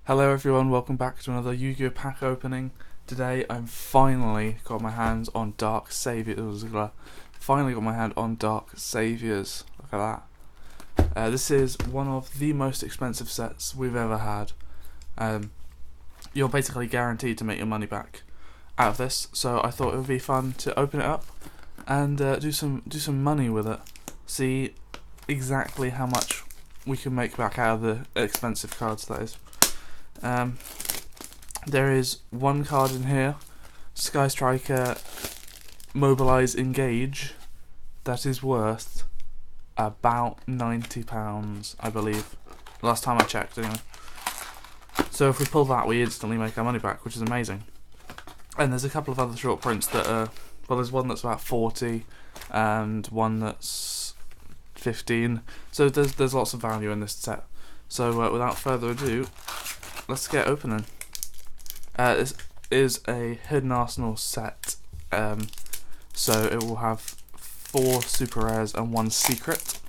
Hello everyone, welcome back to another Yu-Gi-Oh! Pack opening. Today I'm finally got my hands on Dark Saviours. Finally got my hand on Dark Saviours. Look at that. This is one of the most expensive sets we've ever had. You're basically guaranteed to make your money back out of this, so I thought it would be fun to open it up and do some money with it. See exactly how much we can make back out of the expensive cards, that is. There is one card in here, Sky Striker Mobilize Engage, that is worth about £90, I believe. Last time I checked, anyway. So if we pull that, we instantly make our money back, which is amazing. And there's a couple of other short prints that are, well, there's one that's about 40 and one that's 15. So there's lots of value in this set. So without further ado, let's get opening. This is a Hidden Arsenal set, so it will have 4 super rares and 1 secret,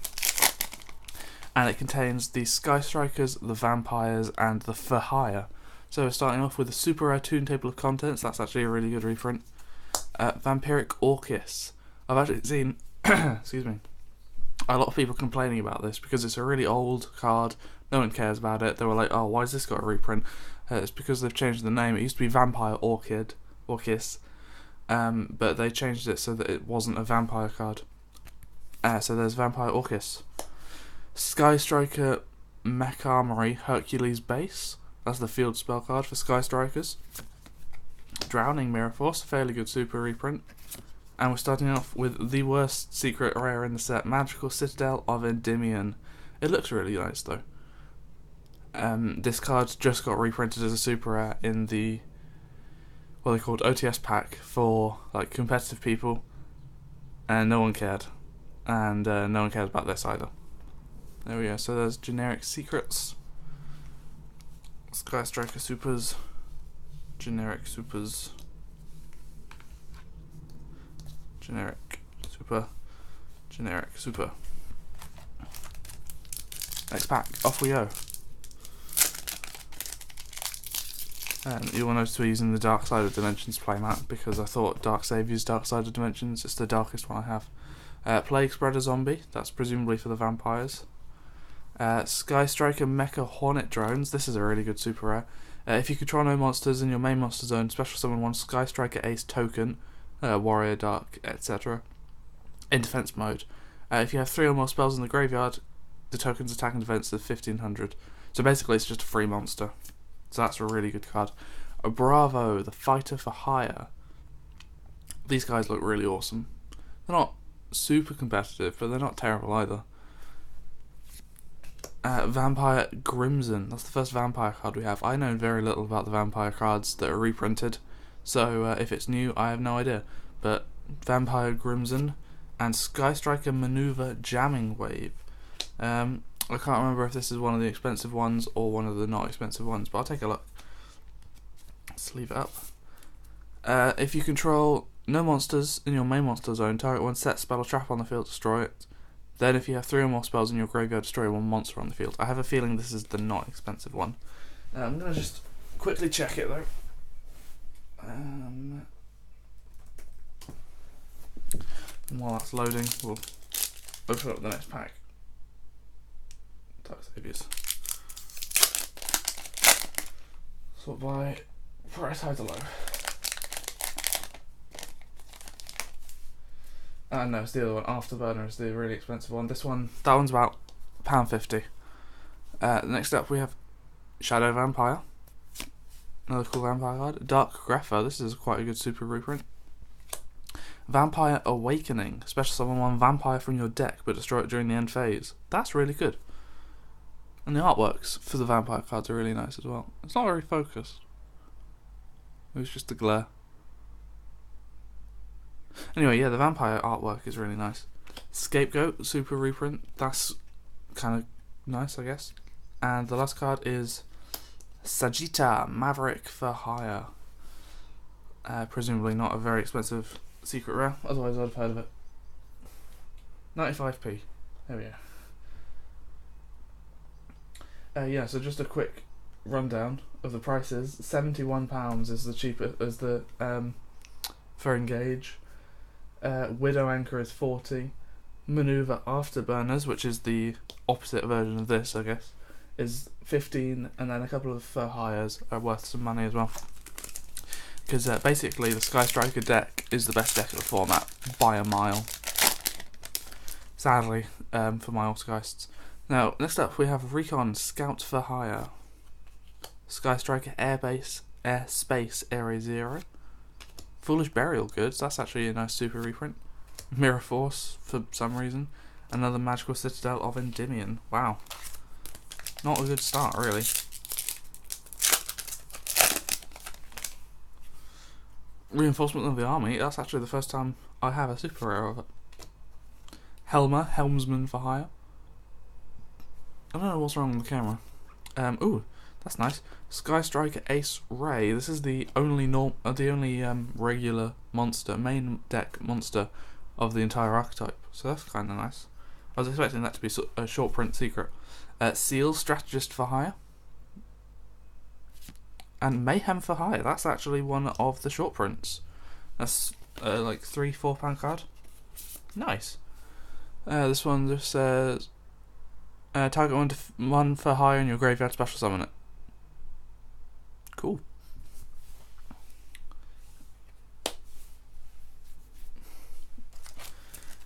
and it contains the Sky Strikers, the Vampires, and the For Hire. So we're starting off with a super rare Toon Table of Contents. That's actually a really good reprint. Vampiric Orcus. I've actually seen excuse me, a lot of people complaining about this because it's a really old card. No one cares about it. They were like, oh, why has this got a reprint? It's because they've changed the name. It used to be Vampire Orcus, but they changed it so that it wasn't a vampire card. So there's Vampire Orcus. Sky Striker Mech Armory Hercules Base. That's the field spell card for Sky Strikers. Drowning Mirror Force, a fairly good super reprint. And we're starting off with the worst secret rare in the set, Magical Citadel of Endymion. It looks really nice though. This card just got reprinted as a super rare in the, what they called OTS pack for like competitive people, and no one cared, and no one cares about this either. There we go. So there's generic secrets, Sky Striker supers, generic supers, generic super, generic super. Next pack, off we go. You will notice we're using the Dark Side of Dimensions playmat because I thought Dark Saviours Dark Side of Dimensions is the darkest one I have. Plague Spreader Zombie, that's presumably for the vampires. Sky Striker Mecha Hornet Drones, this is a really good super rare. If you control no monsters in your main monster zone, special summon 1 Sky Striker Ace token, Warrior, Dark, etc. in defense mode. If you have 3 or more spells in the graveyard, the token's attack and defense is 1500. So basically it's just a free monster. So that's a really good card. Bravo, the Fighter for Hire. These guys look really awesome. They're not super competitive, but they're not terrible either. Vampire Grimson. That's the first vampire card we have. I know very little about the vampire cards that are reprinted, so if it's new, I have no idea. But Vampire Grimson and Sky Striker Maneuver Jamming Wave. I can't remember if this is one of the expensive ones or one of the not expensive ones, but I'll take a look. Let's leave it up. If you control no monsters in your main monster zone, target 1 set spell or trap on the field, destroy it. Then if you have 3 or more spells in your graveyard, destroy 1 monster on the field. I have a feeling this is the not expensive one. I'm going to just quickly check it though. And while that's loading, we'll open up the next pack. Dark Saviours. Sort by price high to low. No, it's the other one. Afterburner is the really expensive one. This one, that one's about £1.50. Next up we have Shadow Vampire. Another cool vampire card. Dark Grepher. This is quite a good super reprint. Vampire Awakening. Special summon 1 vampire from your deck, but destroy it during the end phase. That's really good. And the artworks for the vampire cards are really nice as well. It's not very focused. It was just the glare. Anyway, yeah, the vampire artwork is really nice. Scapegoat, super reprint. That's kind of nice, I guess. And the last card is Sagitta, Maverick for Hire. Presumably not a very expensive secret rare, otherwise I'd have heard of it. 95p. There we go. Yeah, so just a quick rundown of the prices. £71 is the cheapest, as the for Engage. Widow Anchor is 40. Maneuver Afterburners, which is the opposite version of this, I guess, is 15, and then a couple of for hires are worth some money as well. Because basically the Sky Striker deck is the best deck of the format by a mile. Sadly, for my Altergeists. Now, next up we have Recon Scout for Hire. Sky Striker Airspace Area 0. Foolish Burial Goods, that's actually a nice super reprint. Mirror Force, for some reason. Another Magical Citadel of Endymion. Wow. Not a good start, really. Reinforcement of the Army, that's actually the first time I have a super rare of it. Helmsman for Hire. I don't know what's wrong with the camera. Ooh, that's nice. Sky Striker Ace Ray. This is the only regular monster, main deck monster of the entire archetype. So that's kind of nice. I was expecting that to be a short print secret. Seal Strategist for Hire. And Mayhem for Hire. That's actually one of the short prints. That's like £3-4 card. Nice. This one just says target one for hire in your graveyard, special summon it. Cool.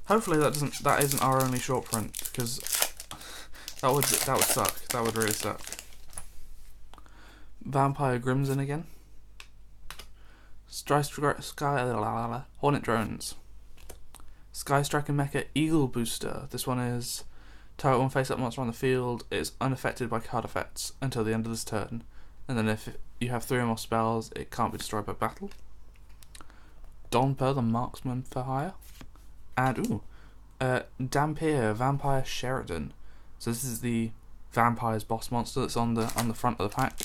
Hopefully that isn't our only short print, because that would suck. That would really suck. Vampire Grimson again. Hornet Drones. Sky Striker Mecha Eagle Booster. This one is target one face-up monster on the field is unaffected by card effects until the end of this turn, and then if you have 3 or more spells, it can't be destroyed by battle. Donper the Marksman for Hire. And Dampier Vampire Sheridan. So this is the Vampire's boss monster that's on the front of the pack,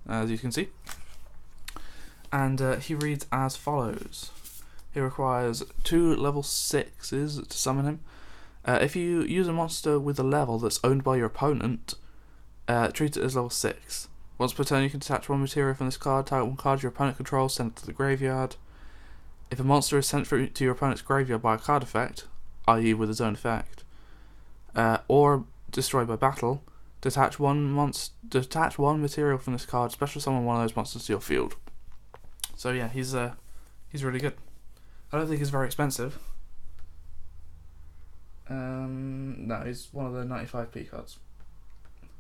as you can see. And he reads as follows. He requires 2 level 6s to summon him. If you use a monster with a level that's owned by your opponent, treat it as level 6. Once per turn you can detach 1 material from this card, target 1 card your opponent controls, send it to the graveyard. If a monster is sent to your opponent's graveyard by a card effect, i.e. with its own effect, or destroyed by battle, detach one material from this card, special summon one of those monsters to your field. So yeah, he's really good. I don't think he's very expensive. No, he's one of the 95p cards.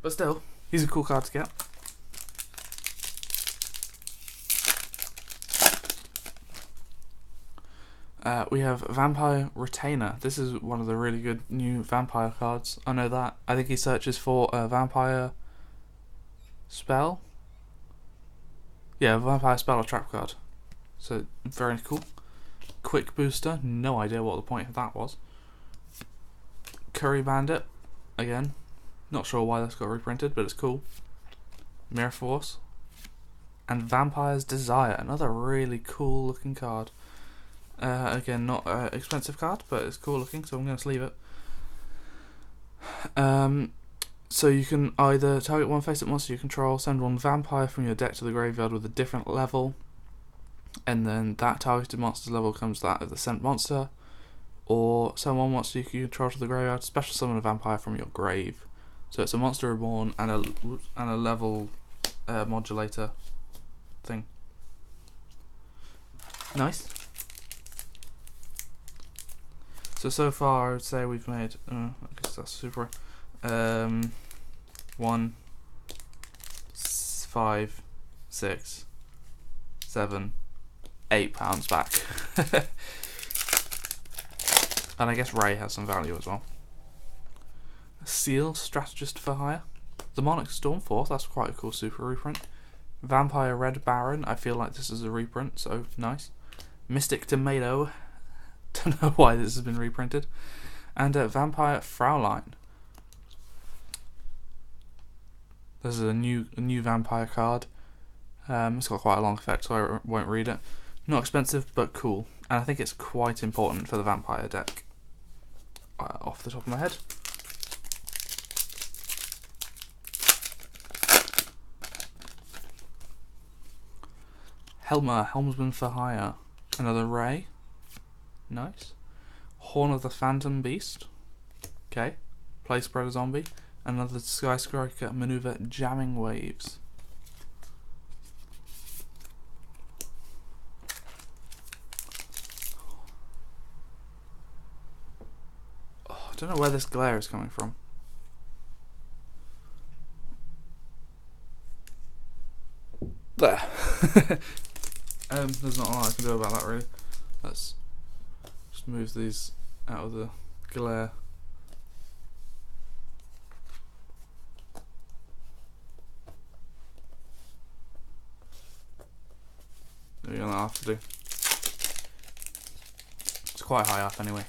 But still, he's a cool card to get. We have Vampire Retainer. This is one of the really good new vampire cards. I know that. I think he searches for a vampire spell. Yeah, vampire spell or trap card. So, very cool. Quick Booster. No idea what the point of that was. Curry Bandit. Again. Not sure why that's got reprinted, but it's cool. Mirror Force. And Vampire's Desire. Another really cool looking card. Again, not an expensive card, but it's cool looking, so I'm going to sleeve it. So you can either target 1 face-up monster you control, send 1 vampire from your deck to the graveyard with a different level, and then that targeted monster's level becomes that of the sent monster, or send 1 monster you can control to the graveyard, special summon a vampire from your grave. So it's a monster reborn and a level modulator thing. Nice. So far I would say we've made, I guess that's super, 1, 5, 6, 7, £8 back. And I guess Ray has some value as well. Seal Strategist for Hire. Demonic Stormforth, that's quite a cool super reprint. Vampire Red Baron, I feel like this is a reprint, so nice. Mystic Tomato, don't know why this has been reprinted. And Vampire Fraulein. This is a new vampire card. It's got quite a long effect, so I won't read it. Not expensive, but cool. And I think it's quite important for the vampire deck. Off the top of my head. Helmsman for hire. Another Ray. Nice. Horn of the Phantom Beast. Okay. Play Spreader Zombie. Another Sky Striker Maneuver Jamming Waves. Oh, I don't know where this glare is coming from. There. There's not a lot I can do about that really. Let's just move these out of the glare. You're gonna have to do. It's quite high up anyway.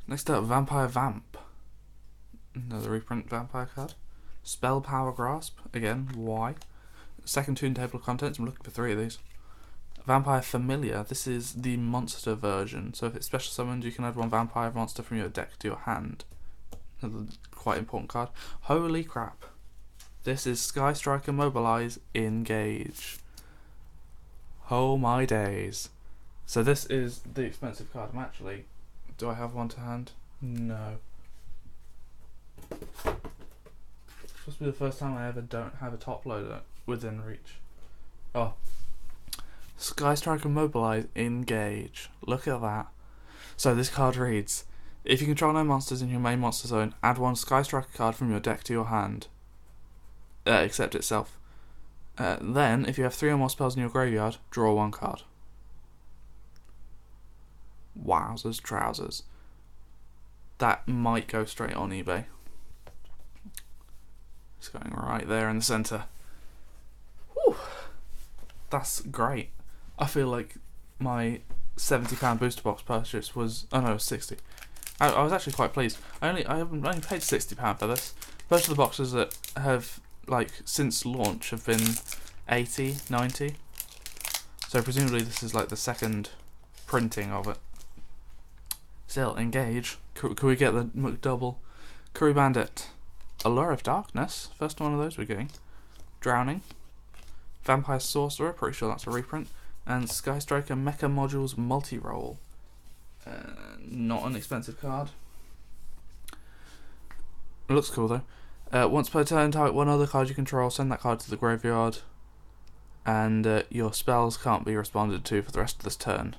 Next up, Vampire Vamp. Another reprint vampire card. Spell Power Grasp. Again, why? Second tune table of contents. I'm looking for 3 of these. Vampire Familiar. This is the monster version. So if it's special summoned, you can add 1 vampire monster from your deck to your hand. Another quite important card. Holy crap. This is Sky Striker Mobilize Engage. Oh my days. So this is the expensive card. I'm actually... Do I have one to hand? No. It's supposed to be the first time I ever don't have a top loader within reach. Oh. Sky Striker Mobilize Engage. Look at that. So this card reads, if you control no monsters in your main monster zone, add 1 Sky Striker card from your deck to your hand. Except itself. Then, if you have 3 or more spells in your graveyard, draw 1 card. Wowzers trousers. That might go straight on eBay. It's going right there in the centre. Whew. That's great. I feel like my £70 booster box purchase was... Oh no, it was 60. I was actually quite pleased. I only paid £60 for this. Most of the boxes that have... like since launch have been 80, 90. So presumably this is like the second printing of it. Still, Engage. Could we get the McDouble? Curry Bandit. Allure of Darkness. First one of those we're getting. Drowning. Vampire Sorcerer. Pretty sure that's a reprint. And Sky Striker Mecha Modules Multi-Roll. Not an expensive card. It looks cool though. Once per turn, target 1 other card you control, send that card to the graveyard, and your spells can't be responded to for the rest of this turn.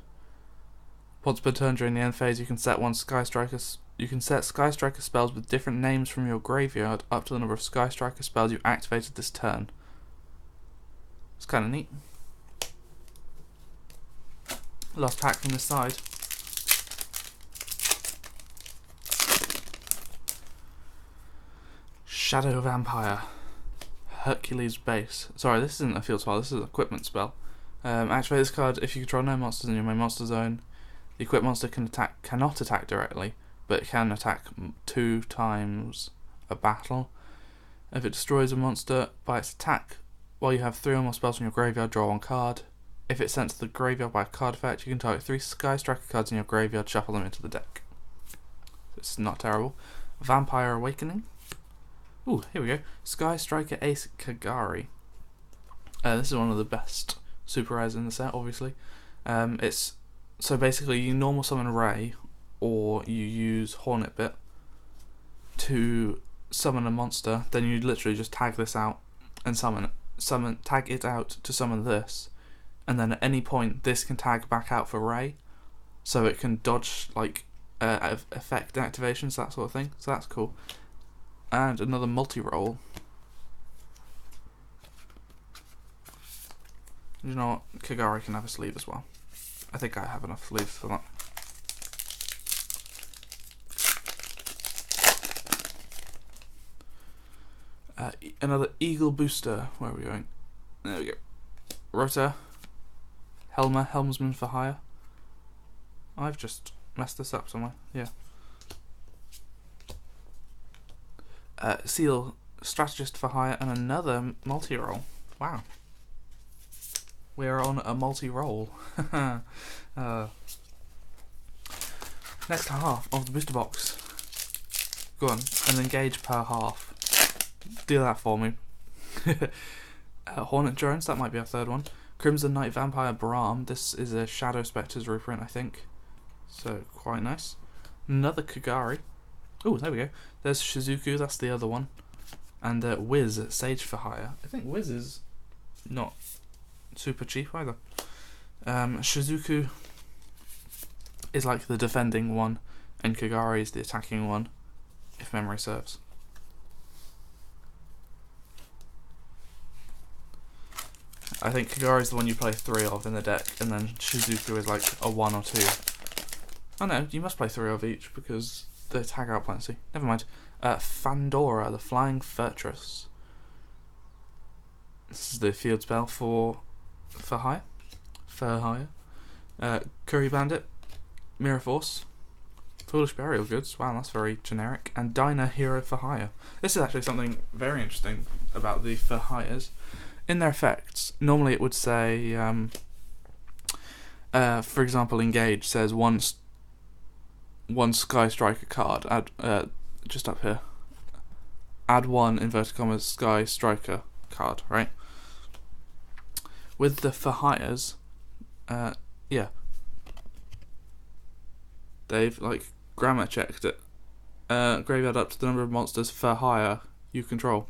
Once per turn during the end phase, you can set Sky Striker spells with different names from your graveyard up to the number of Sky Striker spells you activated this turn. It's kind of neat. Last pack from this side. Shadow Vampire. Hercules Base. Sorry, this isn't a field spell, this is an equipment spell. Activate this card if you control no monsters in your main monster zone. The equipped monster cannot attack directly, but it can attack 2 times a battle. If it destroys a monster by its attack, while you have 3 or more spells from your graveyard, draw 1 card. If it's sent to the graveyard by a card effect, you can target 3 Sky Striker cards in your graveyard, shuffle them into the deck. It's not terrible. Vampire Awakening. Ooh, here we go. Sky Striker Ace Kagari. This is one of the best super rares in the set, obviously. It's so basically you normal summon Ray, or you use Hornet Bit to summon a monster. Then you literally just tag this out and tag it out to summon this, and then at any point this can tag back out for Ray, so it can dodge like effect activations, that sort of thing. So that's cool. And another multi-roll. You know what? Kagari can have a sleeve as well. I think I have enough sleeves for that. Another Eagle Booster. Where are we going? There we go. Rota. Helmsman for hire. I've just messed this up somewhere. Yeah. Seal Strategist for hire and another multi-roll. Wow. We're on a multi-roll. Next half of the booster box. Go on, an Engage per half. Do that for me. Hornet Drones, that might be our third one. Crimson Knight Vampire Brahm, this is a Shadow Spectre's reprint, I think. So, quite nice. Another Kagari. Oh, there we go. There's Shizuku, that's the other one. And Wiz, Sage for Hire. I think Wiz is not super cheap either. Shizuku is like the defending one, and Kagari is the attacking one, if memory serves. I think Kagari is the one you play 3 of in the deck, and then Shizuku is like a 1 or 2. Oh no, you must play 3 of each because they tag out plenty. Never mind. Fandora, the Flying Fortress. This is the field spell for hire. Curry Bandit, Mirror Force, Foolish Burial Goods. Wow, that's very generic. And Diner Hero for Hire. This is actually something very interesting about the for hires. In their effects, normally it would say, for example, Engage says one Sky Striker card. Add just up here. Add 1 inverted commas Sky Striker card. Right. With the for hires, yeah, they've like grammar checked it. Graveyard up to the number of monsters for hire you control.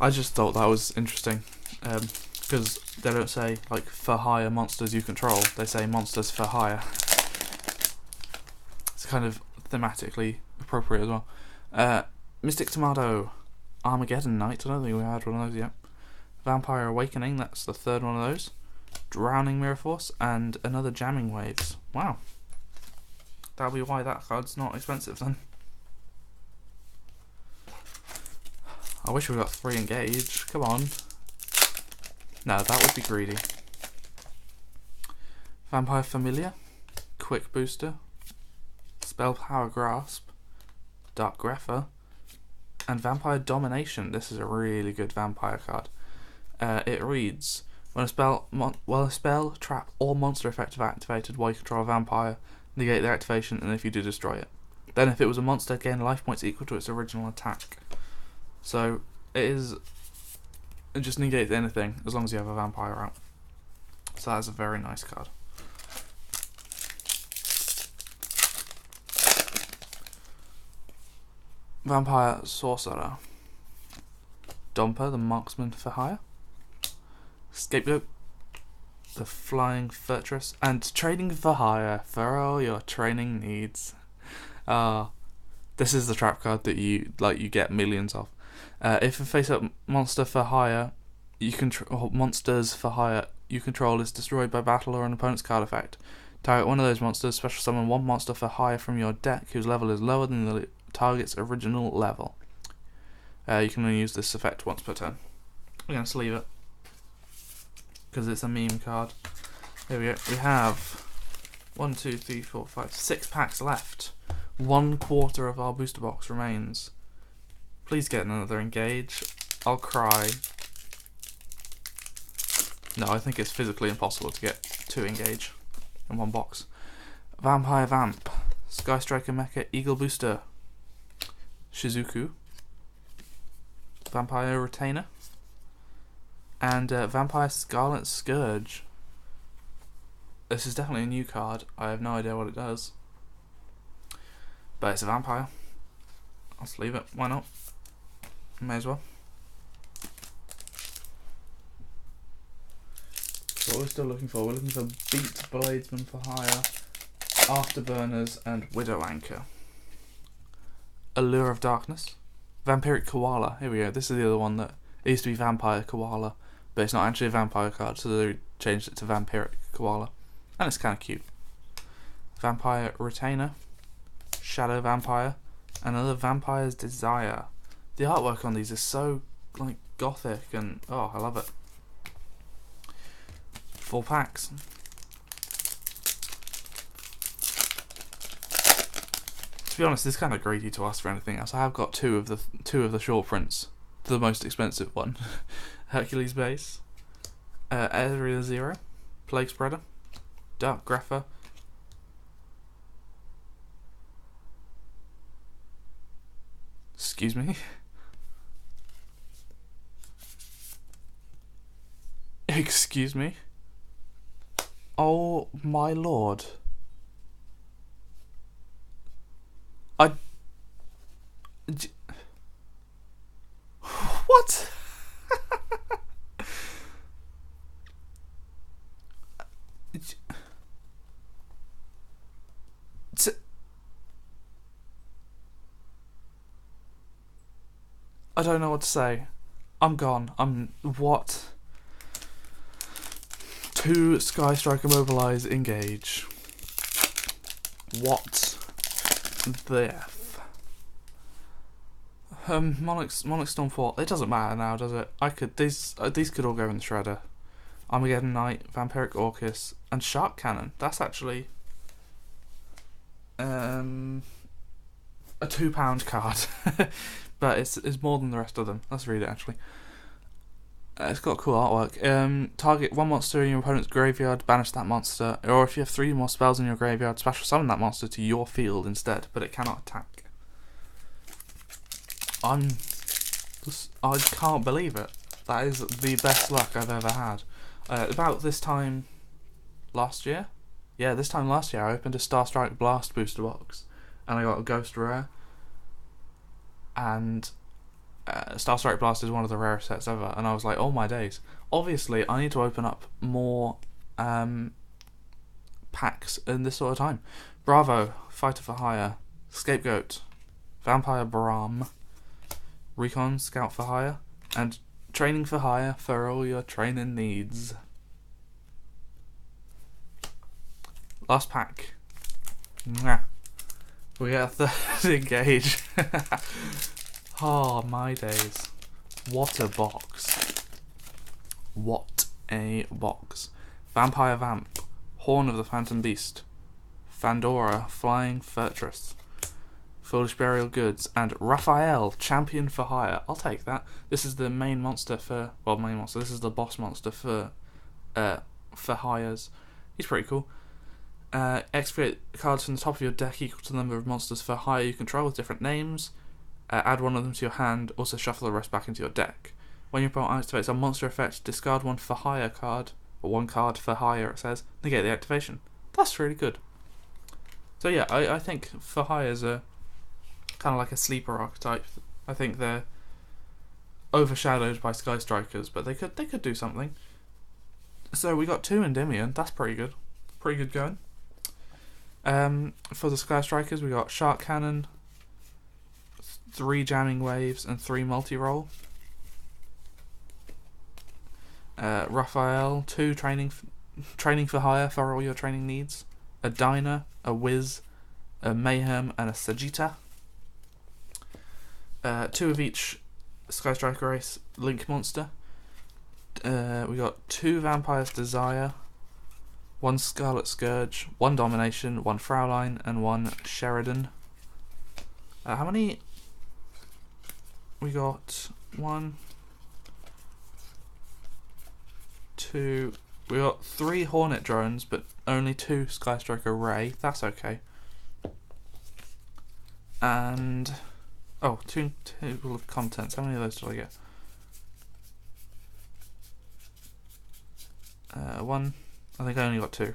I just thought that was interesting, because they don't say like for hire monsters you control, they say monsters for hire. It's kind of thematically appropriate as well. Mystic Tomato, Armageddon Knight, I don't think we had one of those yet. Vampire Awakening, that's the third one of those. Drowning Mirror Force, and another Jamming Waves. Wow. That'll be why that card's not expensive then. I wish we got 3 Engage. Come on. No, that would be greedy. Vampire Familiar, Quick Booster, Spell Power Grasp, Dark Grapher, and Vampire Domination. This is a really good vampire card. It reads, when a spell, trap, or monster effect is activated while you control a vampire, negate their activation, and if you do, destroy it. Then if it was a monster, gain life points equal to its original attack. So it just negates anything as long as you have a vampire out. So that's a very nice card. Vampire Sorcerer, Domper, the Marksman for Hire, Scapegoat, the Flying Fortress, and Training for Hire for all your training needs. This is the trap card that you get millions of. If a face-up monster for hire, monsters for hire you control is destroyed by battle or an opponent's card effect, target one of those monsters, special summon 1 monster for hire from your deck whose level is lower than the target's original level. You can only use this effect once per turn. We're going to leave it because it's a meme card. Here we go. We have 1, 2, 3, 4, 5, 6 packs left. 1/4 of our booster box remains. Please get another Engage. I'll cry. No, I think it's physically impossible to get 2 Engage in 1 box. Vampire Vamp, Sky Striker Mecha Eagle Booster, Shizuku, Vampire Retainer, and Vampire Scarlet Scourge. This is definitely a new card. I have no idea what it does, but it's a vampire. I'll just leave it. Why not? May as well. So what we're still looking for? We're looking for Beat Bladesman for Hire, Afterburners, and Widow Anchor. Allure of Darkness, Vampiric Koala. Here we go. This is the other one that it used to be Vampire Koala, but it's not actually a vampire card, so they changed it to Vampiric Koala, and it's kind of cute. Vampire Retainer, Shadow Vampire, another Vampire's Desire. The artwork on these is so like gothic, and oh, I love it. 4 packs. To be honest, it's kind of greedy to ask for anything else. I have got two of the short prints. The most expensive one, Hercules Base, Area Zero, Plague Spreader, Dark Grapher, excuse me, Excuse me? Oh my lord. What? I don't know what to say. I'm gone. What? 2 Sky Striker Mobilize engage. What the F? Monarch Stormfort. It doesn't matter now, does it? These could all go in the shredder. Armageddon Knight, Vampiric Orcus, and Shark Cannon. That's actually a £2 card, but it's more than the rest of them. Let's read it actually. It's got cool artwork. Target 1 monster in your opponent's graveyard, banish that monster, or if you have 3 more spells in your graveyard, special summon that monster to your field instead, but it cannot attack. I can't believe it. That is the best luck I've ever had. About this time last year? Yeah, this time last year I opened a Starstrike Blast booster box, and I got a Ghost Rare, and Starstrike Blast is one of the rarest sets ever, and I was like, oh my days. Obviously, I need to open up more packs in this sort of time. Bravo, Fighter for Hire, Scapegoat, Vampire Brahm, Recon, Scout for Hire, and Training for Hire for all your training needs. Last pack. Mwah. We get a 3rd engage. Oh my days. What a box. What a box. Vampire Vamp, Horn of the Phantom Beast, Fandora, Flying Fortress, Foolish Burial Goods, and Raphael, Champion for Hire. I'll take that. This is the main monster for... Well, main monster. This is the boss monster for hires. He's pretty cool. Execute cards from the top of your deck equal to the number of monsters for hire you control with different names. Add 1 of them to your hand. Also shuffle the rest back into your deck. When your opponent activates a monster effect, discard 1 for hire card. Or 1 card for hire, it says. Negate the activation. That's really good. So yeah, I think for hires are kind of like a sleeper archetype. I think they're overshadowed by Sky Strikers, but they could do something. So we got 2 Endymion. That's pretty good. Pretty good going. For the Sky Strikers, we got Shark Cannon, 3 Jamming Waves, and 3 Multi-Roll. Raphael, 2 training for hire for all your training needs. A Dyna, a Wiz, a Mayhem, and a Sagitta. 2 of each Sky Striker race Link monster. We got 2 Vampire's Desire, 1 Scarlet Scourge, 1 Domination, 1 Fraulein, and 1 Sheridan. How many? We got 1, 2. We got 3 Hornet drones, but only 2 Sky Striker Ray. That's okay. And 2 table of contents. How many of those did I get? 1. I think I only got 2.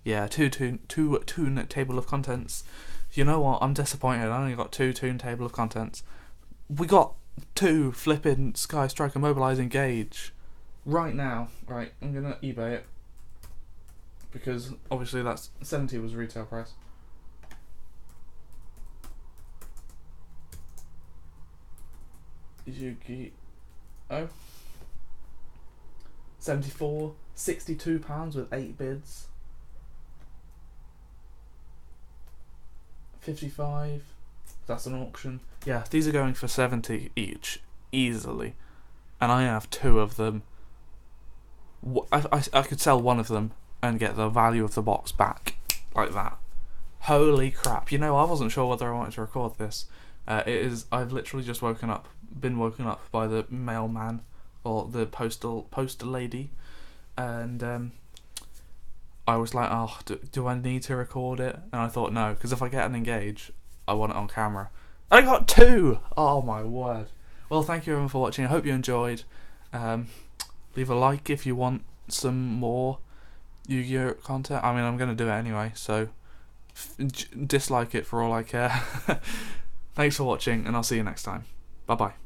Yeah, two table of contents. You know what? I'm disappointed. I only got 2 Toon table of contents. We got 2 flipping Sky Striker Mobilize Engage right now. Right, I'm gonna eBay it because obviously that's 70 was retail price. Yu-Gi-Oh! 74, £62 with 8 bids. 55. That's an auction. Yeah, these are going for 70 each, easily. And I have 2 of them. I could sell 1 of them and get the value of the box back, like that. Holy crap. You know, I wasn't sure whether I wanted to record this. I've literally just been woken up by the mailman, or the postal lady, and I was like, oh, do I need to record it? And I thought no, because if I get an engage, I want it on camera. I got 2! Oh my word. Well, thank you everyone for watching. I hope you enjoyed. Leave a like if you want some more Yu-Gi-Oh content. I mean, I'm going to do it anyway, so dislike it for all I care. Thanks for watching, and I'll see you next time. Bye-bye.